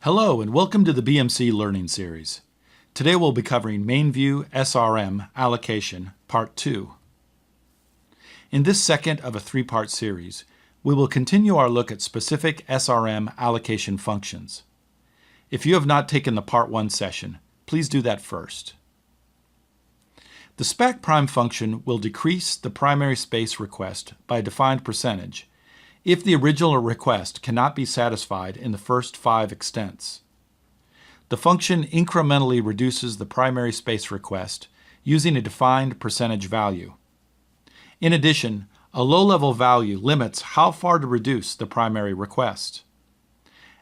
Hello and welcome to the BMC Learning Series. Today we'll be covering MainView SRM Allocation Part 2. In this second of a three-part series, we will continue our look at specific SRM allocation functions. If you have not taken the Part 1 session, please do that first. The SPACPRIM function will decrease the primary space request by a defined percentage if the original request cannot be satisfied in the first 5 extents. The function incrementally reduces the primary space request using a defined percentage value. In addition, a low-level value limits how far to reduce the primary request.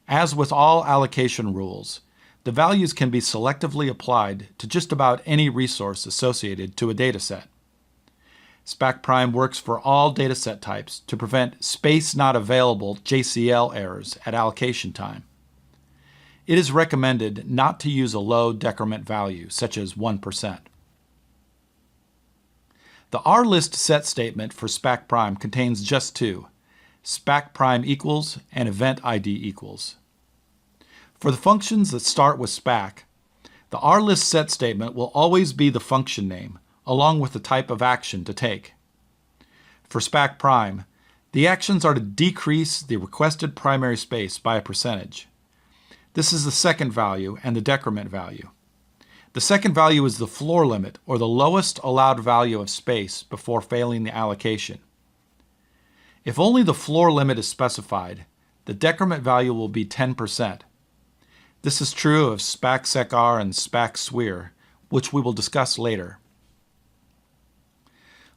As with all allocation rules, the values can be selectively applied to just about any resource associated to a dataset. SPACPRIM works for all dataset types to prevent space not available JCL errors at allocation time. It is recommended not to use a low decrement value, such as 1%. The RList set statement for SPACPRIM contains just two, SPACPRIM equals and event ID equals. For the functions that start with SPAC, the RList set statement will always be the function name, along with the type of action to take. For SPACPRIM, the actions are to decrease the requested primary space by a percentage. This is the second value and the decrement value. The second value is the floor limit, or the lowest allowed value of space before failing the allocation. If only the floor limit is specified, the decrement value will be 10%. This is true of SPACSECR and SPACSWIR, which we will discuss later.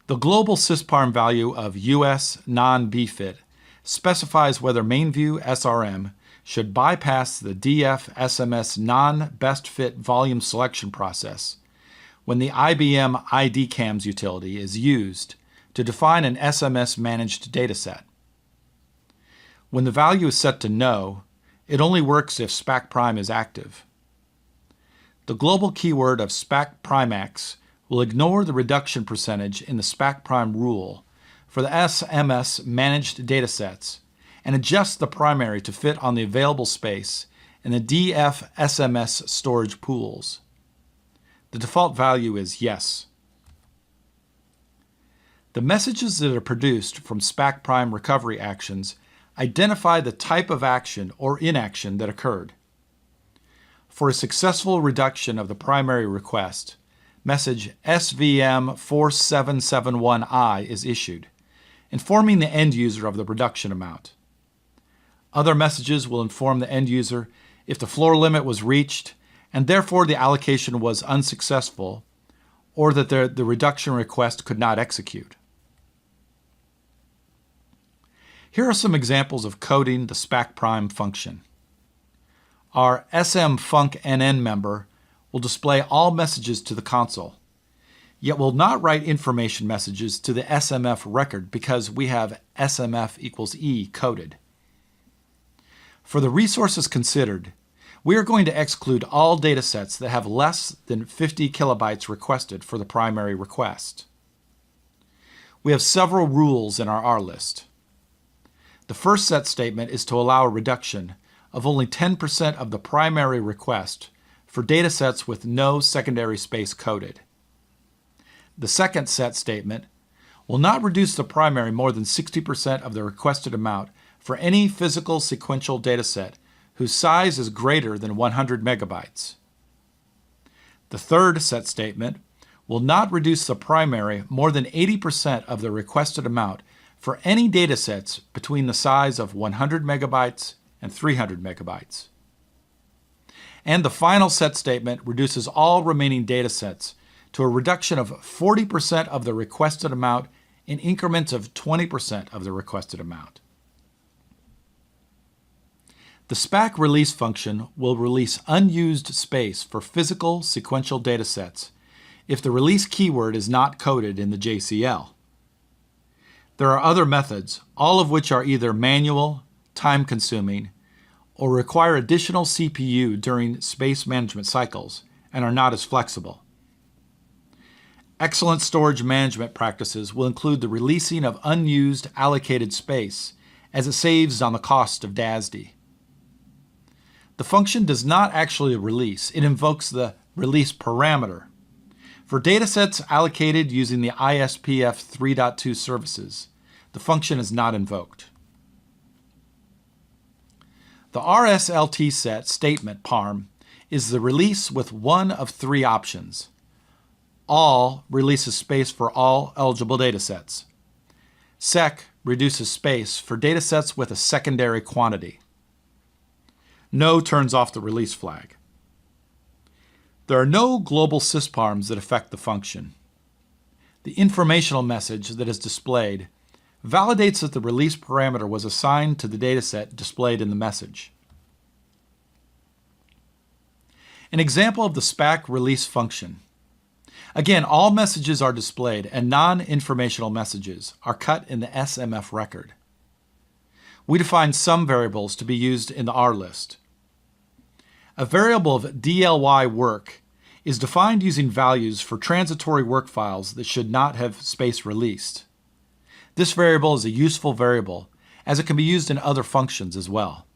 The global sysparm value of US non-BFIT specifies whether MainView SRM should bypass the DF-SMS non-BestFit volume selection process when the IBM IDCAMS utility is used to define an SMS managed dataset. When the value is set to no, it only works if SPACPRIM is active. The global keyword of SPACPRIMX will ignore the reduction percentage in the SPACPRIM rule for the SMS managed datasets and adjust the primary to fit on the available space in the DF-SMS storage pools. The default value is yes. The messages that are produced from SPACPRIM recovery actions identify the type of action or inaction that occurred. For a successful reduction of the primary request, message SVM4771I is issued, informing the end user of the reduction amount. Other messages will inform the end user if the floor limit was reached and therefore the allocation was unsuccessful, or that the reduction request could not execute. Here are some examples of coding the SPACPRIM function. Our smfuncnn member will display all messages to the console, yet will not write information messages to the SMF record because we have SMF equals E coded. For the resources considered, we are going to exclude all datasets that have less than 50 kilobytes requested for the primary request. We have several rules in our RList. The first set statement is to allow a reduction of only 10% of the primary request for datasets with no secondary space coded. The second set statement will not reduce the primary more than 60% of the requested amount for any physical sequential dataset whose size is greater than 100 megabytes. The third set statement will not reduce the primary more than 80% of the requested amount for any datasets between the size of 100 megabytes and 300 megabytes. And the final set statement reduces all remaining datasets to a reduction of 40% of the requested amount in increments of 20% of the requested amount. The SPACRLSE function will release unused space for physical sequential datasets if the release keyword is not coded in the JCL. There are other methods, all of which are either manual, time-consuming, or require additional CPU during space management cycles and are not as flexible. Excellent storage management practices will include the releasing of unused allocated space as it saves on the cost of DASD. The function does not actually release. It invokes the release parameter. For datasets allocated using the ISPF 3.2 services, the function is not invoked. The RSLT set statement parm is the release with one of three options. All releases space for all eligible datasets. Sec reduces space for datasets with a secondary quantity. No turns off the release flag. There are no global sysparms that affect the function. The informational message that is displayed validates that the release parameter was assigned to the dataset displayed in the message. An example of the SPACRLSE function. Again, all messages are displayed and non-informational messages are cut in the SMF record. We define some variables to be used in the R list. A variable of DLY work is defined using values for transitory work files that should not have space released. This variable is a useful variable as it can be used in other functions as well.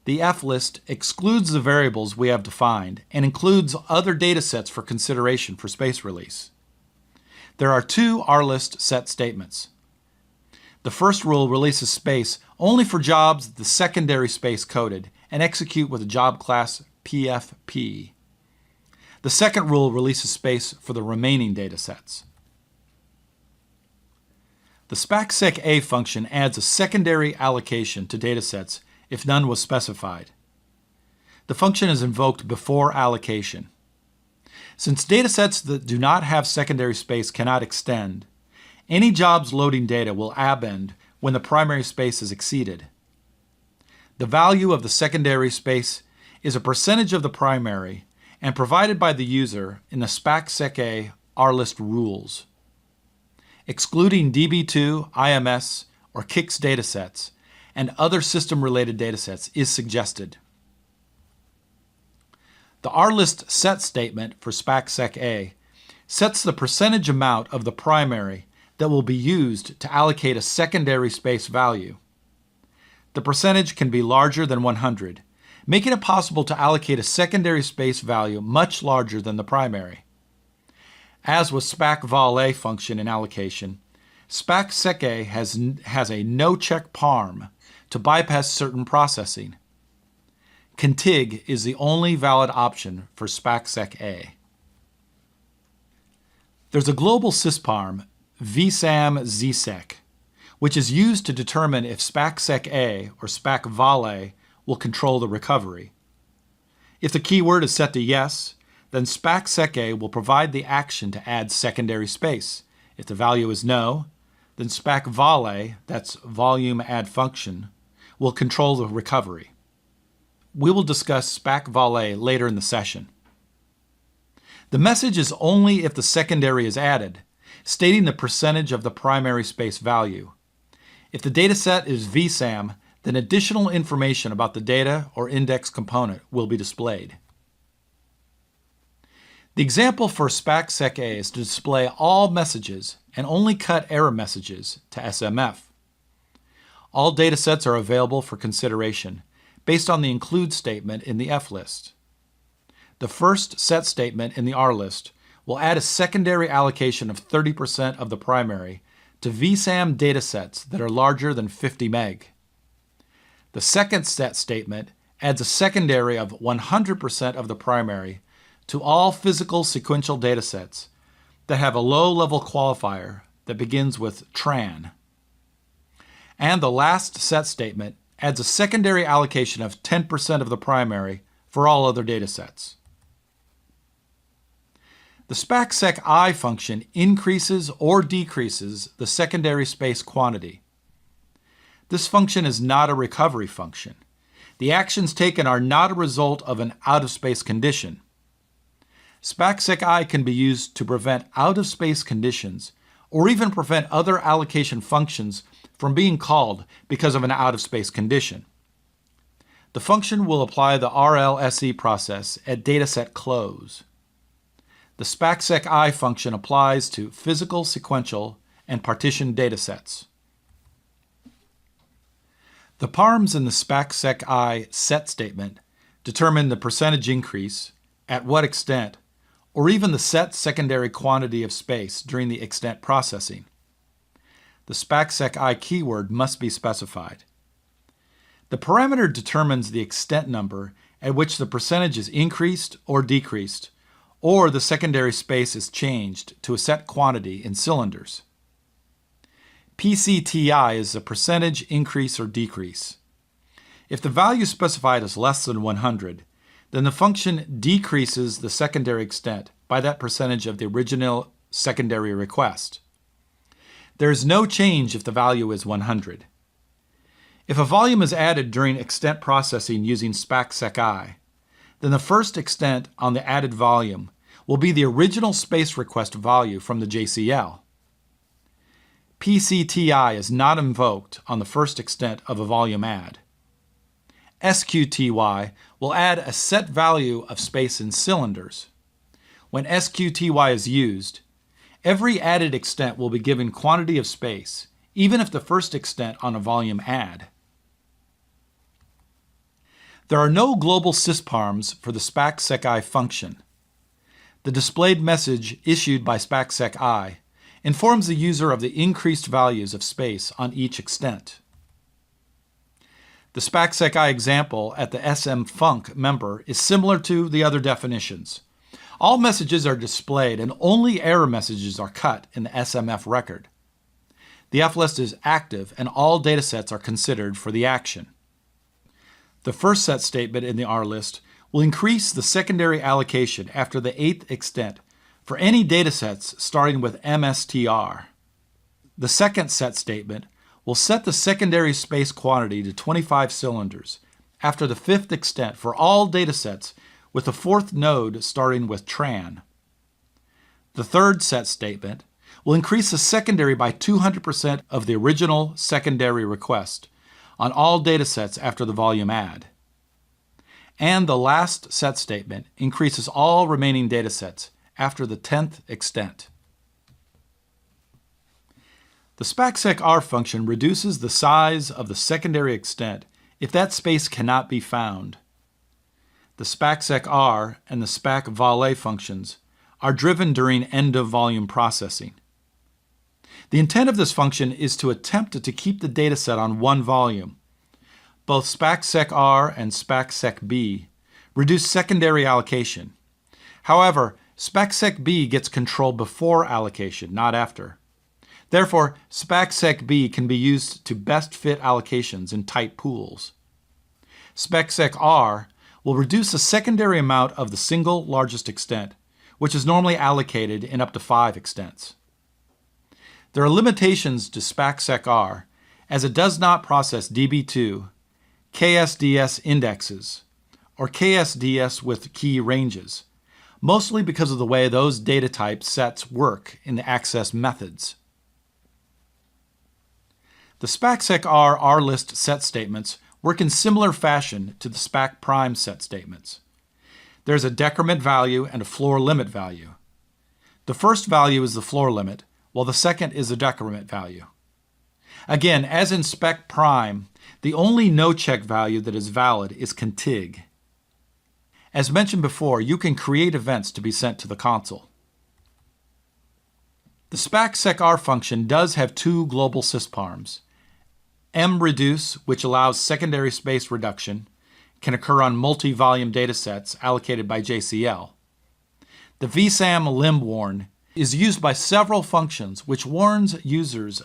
The F list excludes the variables we have defined and includes other datasets for consideration for space release. There are two RList set statements. The first rule releases space only for jobs the secondary space coded and execute with a job class PFP. The second rule releases space for the remaining datasets. The SPACSECA function adds a secondary allocation to datasets if none was specified. The function is invoked before allocation. Since datasets that do not have secondary space cannot extend, any jobs loading data will append when the primary space is exceeded. The value of the secondary space is a percentage of the primary and provided by the user in the SPACSECA RList rules. Excluding DB2, IMS, or KICS datasets and other system-related datasets is suggested. The RList set statement for SPACSECA sets the percentage amount of the primary that will be used to allocate a secondary space value. The percentage can be larger than 100, making it possible to allocate a secondary space value much larger than the primary. As with SPACVOLA function in allocation, SPACSECA has a no-check parm to bypass certain processing. Contig is the only valid option for SPACSECA. There's a global sysparm, vsam-zsec, which is used to determine if SPACSECA or SPACVOLA will control the recovery. If the keyword is set to yes, then SPACSECA will provide the action to add secondary space. If the value is no, then SPACVOLA, that's volume add function, will control the recovery. We will discuss SPACVOLA later in the session. The message is only if the secondary is added, stating the percentage of the primary space value. If the dataset is vsam, then additional information about the data or index component will be displayed. The example for SPACSECA is to display all messages and only cut error messages to SMF. All datasets are available for consideration based on the include statement in the F list. The first set statement in the R list will add a secondary allocation of 30% of the primary to vsam datasets that are larger than 50 meg. The second set statement adds a secondary of 100% of the primary to all physical sequential datasets that have a low-level qualifier that begins with tran. And the last set statement adds a secondary allocation of 10% of the primary for all other datasets. The SPACSECI function increases or decreases the secondary space quantity. This function is not a recovery function. The actions taken are not a result of an out-of-space condition. SPACSECI can be used to prevent out-of-space conditions or even prevent other allocation functions from being called because of an out-of-space condition. The function will apply the RLSE process at dataset close. The SPACSECI function applies to physical, sequential, and partitioned datasets. The params in the SPACSECI set statement determine the percentage increase, at what extent, or even the set secondary quantity of space during the extent processing. The SPACSECI keyword must be specified. The parameter determines the extent number at which the percentage is increased or decreased, or the secondary space is changed to a set quantity in cylinders. PCTI is a percentage increase or decrease. If the value specified is less than 100, then the function decreases the secondary extent by that percentage of the original secondary request. There is no change if the value is 100. If a volume is added during extent processing using SPACSECI, then the first extent on the added volume will be the original space request value from the JCL. PCTI is not invoked on the first extent of a volume add. SQTY will add a set value of space in cylinders. When SQTY is used, every added extent will be given quantity of space, even if the first extent on a volume add. There are no global sysparms for the SPACSECI function. The displayed message issued by SPACSECI informs the user of the increased values of space on each extent. The SPACSECI example at the SMFunc member is similar to the other definitions. All messages are displayed and only error messages are cut in the SMF record. The FList is active and all datasets are considered for the action. The first set statement in the RList will increase the secondary allocation after the 8th extent for any datasets starting with MSTR. The second set statement will set the secondary space quantity to 25 cylinders after the 5th extent for all datasets with the 4th node starting with TRAN. The third set statement will increase the secondary by 200% of the original secondary request on all datasets after the volume add. And the last set statement increases all remaining datasets after the 10th extent. The SPACSECR function reduces the size of the secondary extent if that space cannot be found. The SPACSECR and the SPACVOLA functions are driven during end-of-volume processing. The intent of this function is to attempt to keep the dataset on one volume. Both SPACSECR and SPACSECB reduce secondary allocation. However, SPACSECB gets control before allocation, not after. Therefore, SPACSECB can be used to best fit allocations in tight pools. SPACSECR will reduce the secondary amount of the single largest extent, which is normally allocated in up to 5 extents. There are limitations to SPACSECR as it does not process DB2, KSDS indexes, or KSDS with key ranges, mostly because of the way those data type sets work in the access methods. The SPACSECR RList set statements work in similar fashion to the SPACPRIM set statements. There's a decrement value and a floor limit value. The first value is the floor limit, while the second is the decrement value. Again, as in SPACPRIM, the only no-check value that is valid is contig. As mentioned before, you can create events to be sent to the console. The SPACSECR function does have 2 global sysparms. mReduce, which allows secondary space reduction, can occur on multi-volume datasets allocated by JCL. The VSAM limb warn is used by several functions which warns users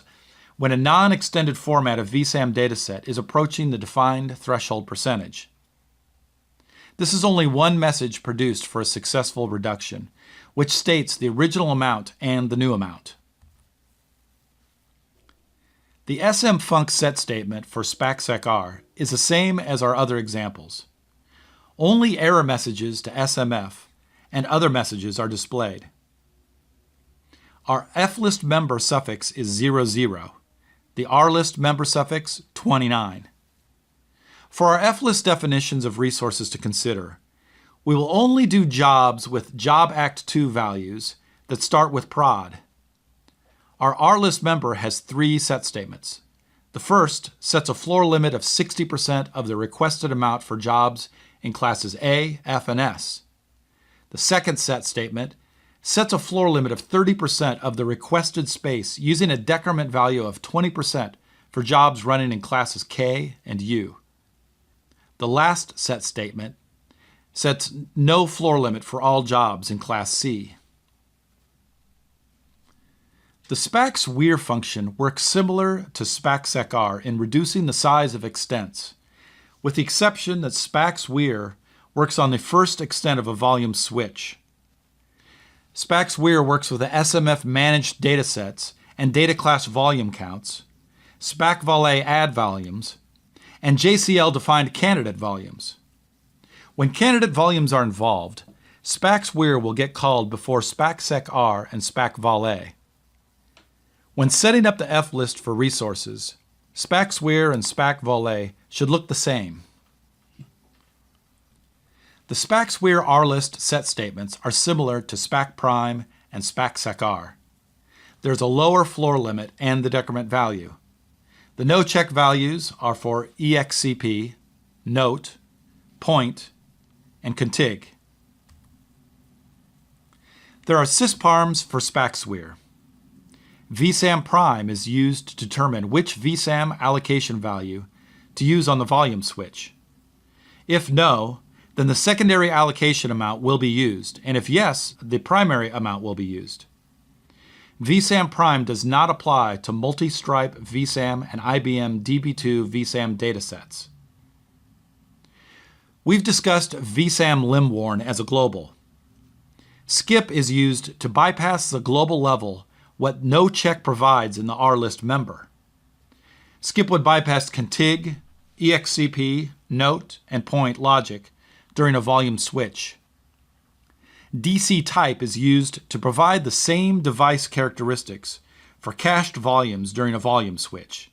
when a non-extended format of VSAM dataset is approaching the defined threshold percentage. This is only one message produced for a successful reduction, which states the original amount and the new amount. The SMFunc set statement for SPACSECR is the same as our other examples. Only error messages to SMF and other messages are displayed. Our FList member suffix is 00, the RList member suffix 29. For our FList definitions of resources to consider, we will only do jobs with Job Act 2 values that start with prod. Our RList member has 3 set statements. The first sets a floor limit of 60% of the requested amount for jobs in classes A, F, and S. The second set statement sets a floor limit of 30% of the requested space using a decrement value of 20% for jobs running in classes K and U. The last set statement sets no floor limit for all jobs in class C. The SPACSWIR function works similar to SPACSECR in reducing the size of extents, with the exception that SPACSWIR works on the first extent of a volume switch. SPACSWIR works with the SMF managed datasets and data class volume counts, SPACVOLA add volumes, and JCL defined candidate volumes. When candidate volumes are involved, SPACSWIR will get called before SPACSECR and SPACVOLA. When setting up the F-list for resources, SPACSWIR and SPACVOLA should look the same. The SPACSWIR R-list set statements are similar to SPACPRIM and SPACSECR. There's a lower floor limit and the decrement value. The no-check values are for EXCP, note, point, and contig. There are sysparms for SPACSWIR. VSAM prime is used to determine which VSAM allocation value to use on the volume switch. If no, then the secondary allocation amount will be used, and if yes, the primary amount will be used. VSAM prime does not apply to multi-stripe VSAM and IBM DB2 VSAM datasets. We've discussed VSAM limb-worn as a global. Skip is used to bypass the global level what no check provides in the R-list member. Skip would bypass contig, EXCP, note, and point logic during a volume switch. DC type is used to provide the same device characteristics for cached volumes during a volume switch.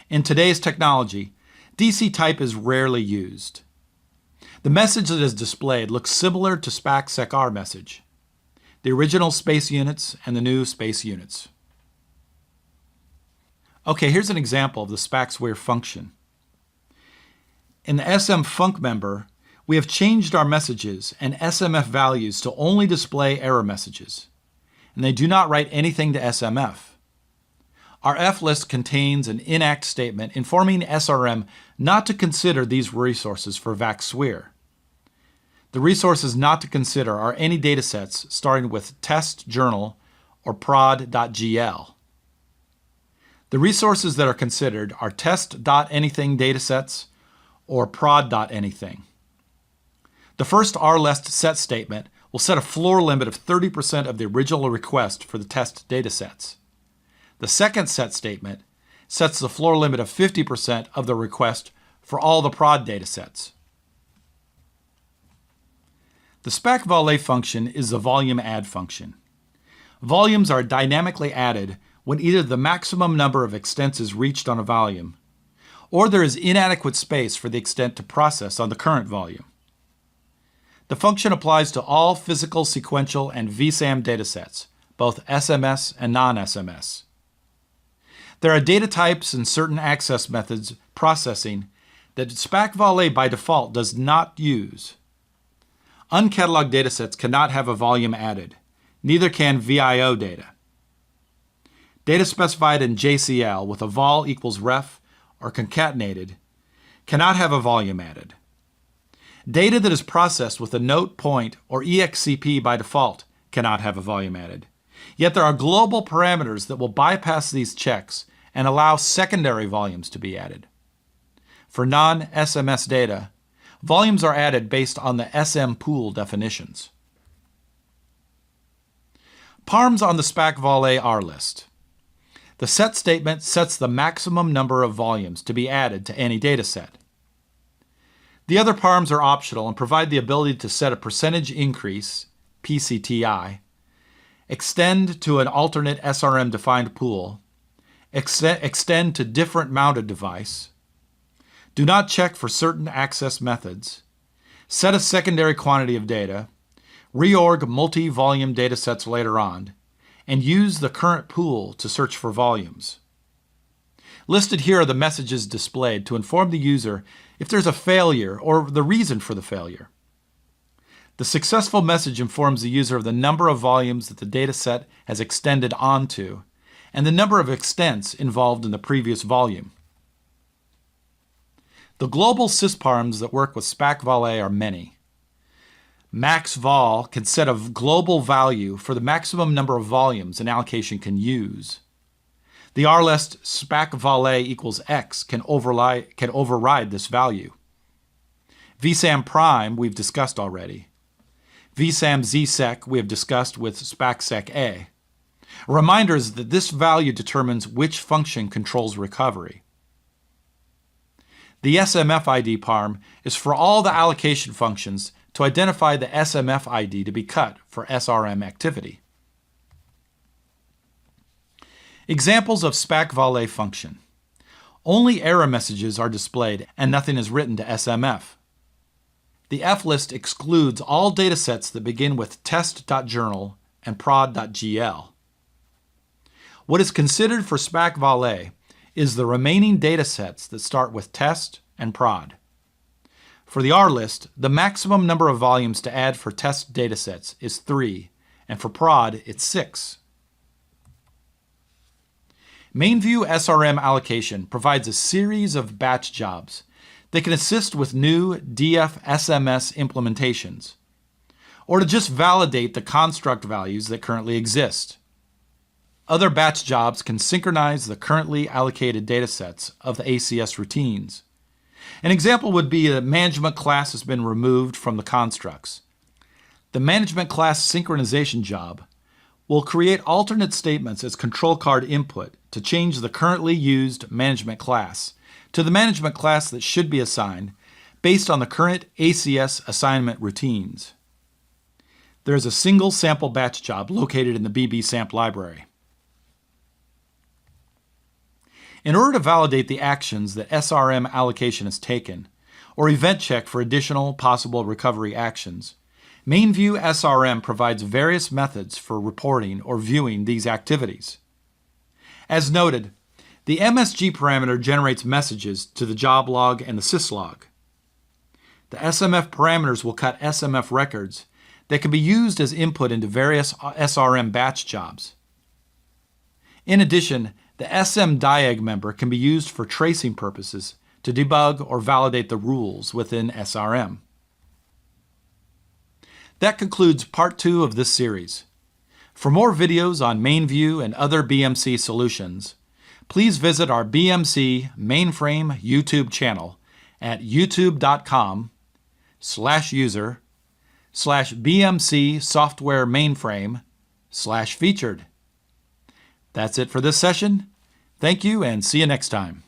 In today's technology, DC type is rarely used. The message that is displayed looks similar to SPACSECR message, the original space units and the new space units. Okay, here's an example of the SPACSWIR function. In the SM func member, we have changed our messages and SMF values to only display error messages, and they do not write anything to SMF. Our F-list contains an inact statement informing SRM not to consider these resources for VACSWIR. The resources not to consider are any datasets starting with test journal or prod.gl. The resources that are considered are test.anything datasets or prod.anything. The first R-list set statement will set a floor limit of 30% of the original request for the test datasets. The second set statement sets the floor limit of 50% of the request for all the prod datasets. The SPACVOLA function is the volume add function. Volumes are dynamically added when either the maximum number of extents is reached on a volume, or there is inadequate space for the extent to process on the current volume. The function applies to all physical, sequential, and VSAM datasets, both SMS and non-SMS. There are data types and certain access methods processing that SPACVOLA by default does not use. Uncatalogued datasets cannot have a volume added. Neither can VIO data. Data specified in JCL with a vol equals ref or concatenated cannot have a volume added. Data that is processed with a note, point, or EXCP by default cannot have a volume added. Yet there are global parameters that will bypass these checks and allow secondary volumes to be added. For non-SMS data, volumes are added based on the SM pool definitions. Parms on the SPACVOLA R-list. The set statement sets the maximum number of volumes to be added to any dataset. The other parms are optional and provide the ability to set a percentage increase, PCTI, extend to an alternate SRM defined pool, extend to different mounted device, do not check for certain access methods, set a secondary quantity of data, reorg multi-volume datasets later on, and use the current pool to search for volumes. Listed here are the messages displayed to inform the user if there's a failure or the reason for the failure. The successful message informs the user of the number of volumes that the dataset has extended onto and the number of extents involved in the previous volume. The global sysparms that work with SPACVOLA are many. MaxVol can set a global value for the maximum number of volumes an allocation can use. The RList SPACVOLA equals X can override this value. VSAM prime we've discussed already. VSAM ZSEC we have discussed with SPACSECA. A reminder is that this value determines which function controls recovery. The SMF ID parm is for all the allocation functions to identify the SMF ID to be cut for SRM activity. Examples of SPACVOLA function. Only error messages are displayed and nothing is written to SMF. The FList excludes all datasets that begin with test.journal and prod.gl. What is considered for SPACVOLA is the remaining datasets that start with test and prod. For the RList, the maximum number of volumes to add for test datasets is 3, and for prod, it's 6. MainView SRM allocation provides a series of batch jobs that can assist with new DF-SMS implementations, or to just validate the construct values that currently exist. Other batch jobs can synchronize the currently allocated datasets of the ACS routines. An example would be that management class has been removed from the constructs. The management class synchronization job will create alternate statements as control card input to change the currently used management class to the management class that should be assigned based on the current ACS assignment routines. There is a single sample batch job located in the BBSAMP library. In order to validate the actions that SRM allocation has taken, or event check for additional possible recovery actions, MainView SRM provides various methods for reporting or viewing these activities. As noted, the MSG parameter generates messages to the job log and the syslog. The SMF parameters will cut SMF records that can be used as input into various SRM batch jobs. In addition, the SMDiag member can be used for tracing purposes to debug or validate the rules within SRM. That concludes part 2 of this series. For more videos on MainView and other BMC solutions, please visit our BMC Mainframe YouTube channel at youtube.com/user/BMC Software Mainframe/featured. That's it for this session. Thank you and see you next time.